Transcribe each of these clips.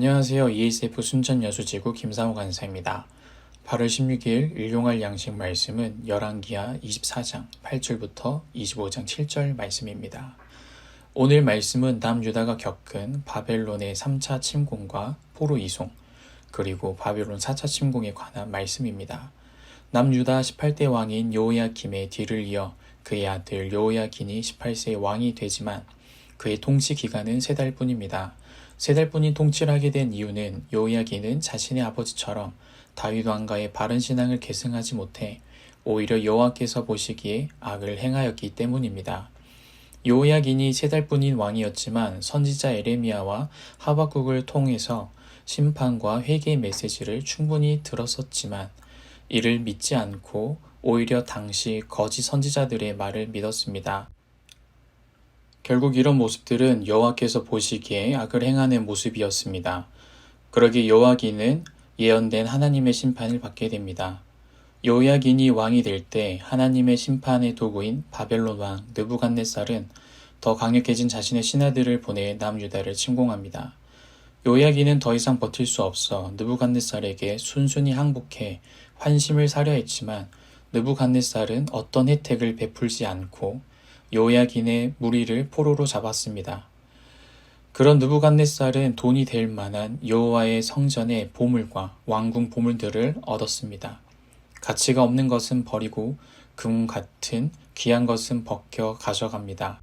안녕하세요. ESF 순천여수지구 김상호 간사입니다. 8월 16일 일용할 양식 말씀은 열왕기하 24장 8절부터 25장 7절 말씀입니다. 오늘 말씀은 남유다가 겪은 바벨론의 3차 침공과 포로 이송, 그리고 바벨론 4차 침공에 관한 말씀입니다. 남유다 18대 왕인 여호야김의 뒤를 이어 그의 아들 여호야긴이 18세 왕이 되지만 그의 통치 기간은 3달 뿐입니다. 3달뿐인 통치를 하게 된 이유는 여호야긴은 자신의 아버지처럼 다윗 왕가의 바른 신앙을 계승하지 못해 오히려 여호와께서 보시기에 악을 행하였기 때문입니다. 여호야긴이 3달뿐인 왕이었지만 선지자 에레미야와 하박국을 통해서 심판과 회개의 메시지를 충분히 들었었지만 이를 믿지 않고 오히려 당시 거짓 선지자들의 말을 믿었습니다. 결국 이런 모습들은 여호와께서 보시기에 악을 행하는 모습이었습니다. 그러기에 여호야긴은 예언된 하나님의 심판을 받게 됩니다. 여호야긴이 왕이 될 때 하나님의 심판의 도구인 바벨론 왕 느부갓네살은 더 강력해진 자신의 신하들을 보내 남유다를 침공합니다. 여호야긴은 더 이상 버틸 수 없어 느부갓네살에게 순순히 항복해 환심을 사려 했지만 느부갓네살은 어떤 혜택을 베풀지 않고 여호야긴의 무리를 포로로 잡았습니다. 그런 느부갓네살은 돈이 될 만한 여호와의 성전의 보물과 왕궁 보물들을 얻었습니다. 가치가 없는 것은 버리고 금 같은 귀한 것은 벗겨 가져갑니다.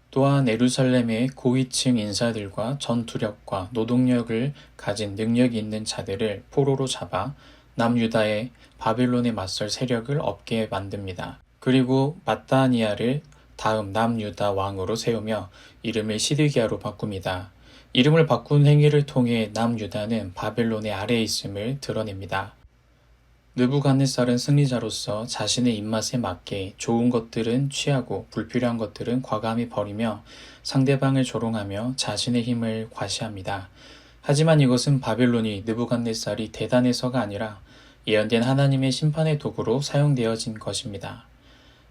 또한 예루살렘의 고위층 인사들과 전투력과 노동력을 가진 능력이 있는 자들을 포로로 잡아 남유다의 바벨론에 맞설 세력을 없게 만듭니다. 그리고 마따니아를 다음 남유다 왕으로 세우며 이름을 시드기야로 바꿉니다. 이름을 바꾼 행위를 통해 남유다는 바벨론의 아래에 있음을 드러냅니다. 느부갓네살은 승리자로서 자신의 입맛에 맞게 좋은 것들은 취하고 불필요한 것들은 과감히 버리며 상대방을 조롱하며 자신의 힘을 과시합니다. 하지만 이것은 바벨론이 느부갓네살이 대단해서가 아니라 예언된 하나님의 심판의 도구로 사용되어진 것입니다.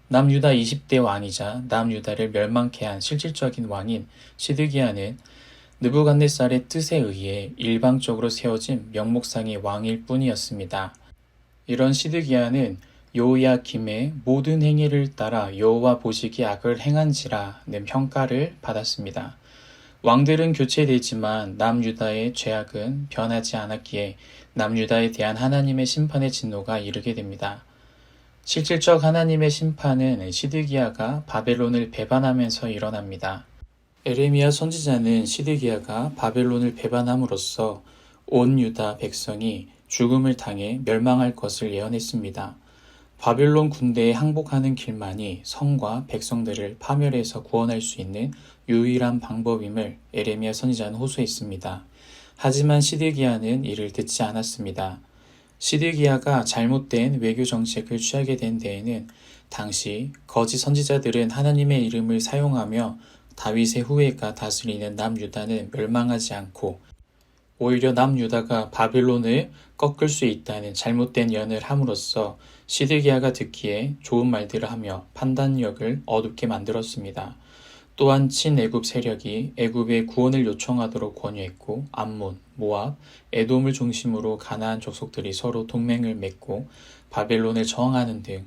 남유다 20대 왕이자 남유다를 멸망케 한 실질적인 왕인 시드기야는 느부갓네살의 뜻에 의해 일방적으로 세워진 명목상의 왕일 뿐이었습니다. 이런 시드기야는 여호야김의 모든 행위를 따라 여호와 보시기에 악을 행한지라는 평가를 받았습니다. 왕들은 교체되지만 남유다의 죄악은 변하지 않았기에 남유다에 대한 하나님의 심판의 진노가 이르게 됩니다. 실질적 하나님의 심판은 시드기야가 바벨론을 배반하면서 일어납니다. 에레미야 선지자는 시드기야가 바벨론을 배반함으로써 온 유다 백성이 죽음을 당해 멸망할 것을 예언했습니다. 바벨론 군대에 항복하는 길만이 성과 백성들을 파멸해서 구원할 수 있는 유일한 방법임을 에레미야 선지자는 호소했습니다. 하지만 시드기야는 이를 듣지 않았습니다. 시드기야가 잘못된 외교 정책을 취하게 된 데에는 당시 거짓 선지자들은 하나님의 이름을 사용하며 다윗의 후예가 다스리는 남유다는 멸망하지 않고 오히려 남유다가 바벨론을 꺾을 수 있다는 잘못된 예언을 함으로써 시드기야가 듣기에 좋은 말들을 하며 판단력을 어둡게 만들었습니다. 또한 친애굽 세력이 애굽의 구원을 요청하도록 권유했고 암몬, 모압, 에돔을 중심으로 가나안 족속들이 서로 동맹을 맺고 바벨론을 저항하는 등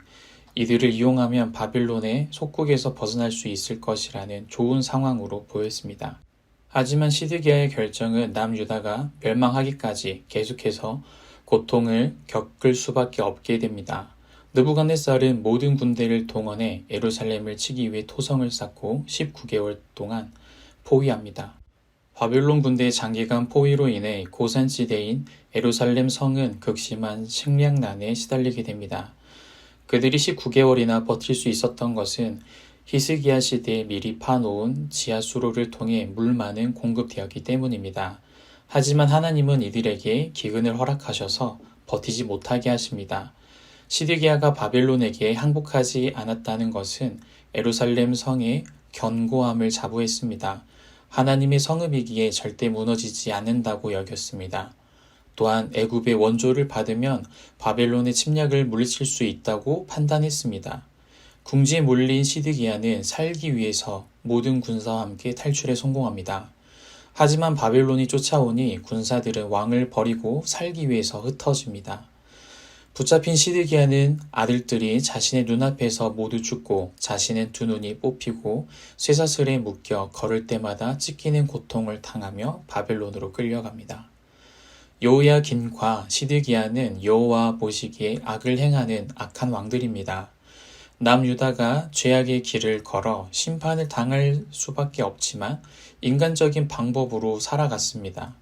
이들을 이용하면 바벨론의 속국에서 벗어날 수 있을 것이라는 좋은 상황으로 보였습니다. 하지만 시드기야의 결정은 남유다가 멸망하기까지 계속해서 고통을 겪을 수밖에 없게 됩니다. 느부갓네살은 모든 군대를 동원해 예루살렘을 치기 위해 토성을 쌓고 19개월 동안 포위합니다. 바벨론 군대의 장기간 포위로 인해 고산지대인 예루살렘 성은 극심한 식량난에 시달리게 됩니다. 그들이 19개월이나 버틸 수 있었던 것은 히스기야 시대에 미리 파놓은 지하수로를 통해 물 많은 공급되었기 때문입니다. 하지만 하나님은 이들에게 기근을 허락하셔서 버티지 못하게 하십니다. 시드기야가 바벨론에게 항복하지 않았다는 것은 예루살렘 성의 견고함을 자부했습니다. 하나님의 성읍이기에 절대 무너지지 않는다고 여겼습니다. 또한 애굽의 원조를 받으면 바벨론의 침략을 물리칠 수 있다고 판단했습니다. 궁지에 몰린 시드기야는 살기 위해서 모든 군사와 함께 탈출에 성공합니다. 하지만 바벨론이 쫓아오니 군사들은 왕을 버리고 살기 위해서 흩어집니다. 붙잡힌 시드기야는 아들들이 자신의 눈앞에서 모두 죽고 자신은 두 눈이 뽑히고 쇠사슬에 묶여 걸을 때마다 찢기는 고통을 당하며 바벨론으로 끌려갑니다. 여호야긴과 시드기야는 여호와 보시기에 악을 행하는 악한 왕들입니다. 남유다가 죄악의 길을 걸어 심판을 당할 수밖에 없지만 인간적인 방법으로 살아갔습니다.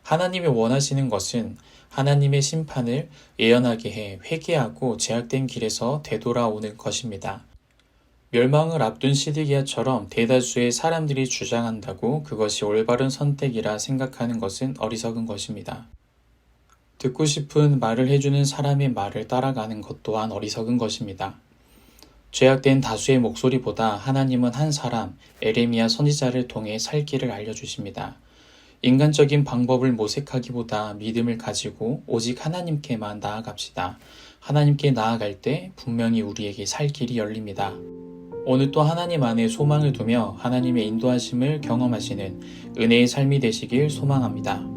하나님이 원하시는 것은 하나님의 심판을 예언하게 해 회개하고 죄악된 길에서 되돌아오는 것입니다. 멸망을 앞둔 시드기야처럼 대다수의 사람들이 주장한다고 그것이 올바른 선택이라 생각하는 것은 어리석은 것입니다. 듣고 싶은 말을 해주는 사람의 말을 따라가는 것 또한 어리석은 것입니다. 죄악된 다수의 목소리보다 하나님은 한 사람, 에레미야 선지자를 통해 살 길을 알려주십니다. 인간적인 방법을 모색하기보다 믿음을 가지고 오직 하나님께만 나아갑시다. 하나님께 나아갈 때 분명히 우리에게 살 길이 열립니다. 오늘 또 하나님 안에 소망을 두며 하나님의 인도하심을 경험하시는 은혜의 삶이 되시길 소망합니다.